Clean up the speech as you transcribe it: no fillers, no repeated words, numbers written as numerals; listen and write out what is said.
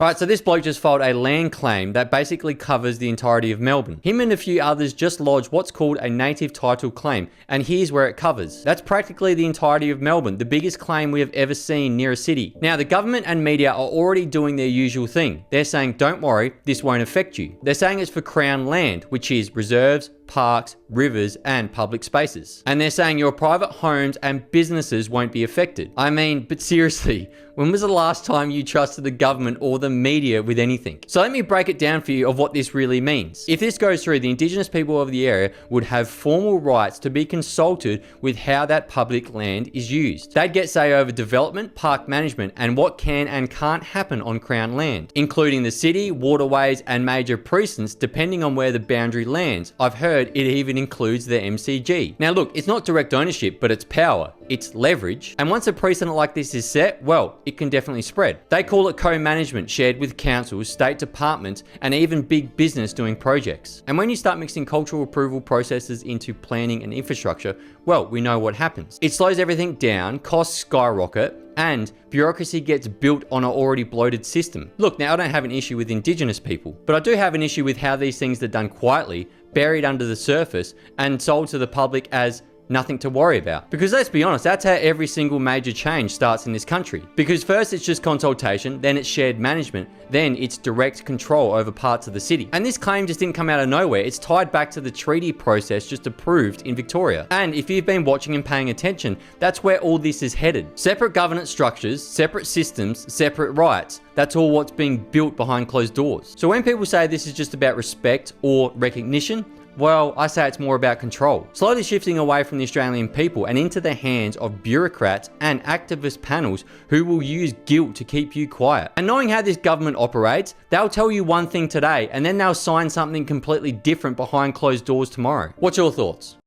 Alright, so this bloke just filed a land claim that basically covers the entirety of Melbourne. Him and a few others just lodged what's called a native title claim, and here's where it covers. That's practically the entirety of Melbourne, the biggest claim we have ever seen near a city. Now, the government and media are already doing their usual thing. They're saying, don't worry, this won't affect you. They're saying it's for Crown land, which is reserves, parks, rivers, and public spaces. And they're saying your private homes and businesses won't be affected. I mean, but seriously, when was the last time you trusted the government or the media with anything? So let me break it down for you of what this really means. If this goes through, the Indigenous people of the area would have formal rights to be consulted with how that public land is used. They'd get say over development, park management, and what can and can't happen on Crown land, including the city, waterways, and major precincts depending on where the boundary lands. I've heard it even includes the MCG. Now look, it's not direct ownership, but it's power. It's leverage. And once a precedent like this is set, well, it can definitely spread. They call it co-management, shared with councils, state departments, and even big business doing projects. And when you start mixing cultural approval processes into planning and infrastructure, well, we know what happens. It slows everything down, costs skyrocket, and bureaucracy gets built on an already bloated system. Look, now I don't have an issue with Indigenous people, but I do have an issue with how these things are done quietly, buried under the surface, and sold to the public as nothing to worry about. Because let's be honest, that's how every single major change starts in this country. Because first it's just consultation, then it's shared management, then it's direct control over parts of the city. And this claim just didn't come out of nowhere. It's tied back to the treaty process just approved in Victoria. And if you've been watching and paying attention, that's where all this is headed. Separate governance structures, separate systems, separate rights. That's all what's being built behind closed doors. So when people say this is just about respect or recognition, well, I say it's more about control. Slowly shifting away from the Australian people and into the hands of bureaucrats and activist panels who will use guilt to keep you quiet. And knowing how this government operates, they'll tell you one thing today and then they'll sign something completely different behind closed doors tomorrow. What's your thoughts?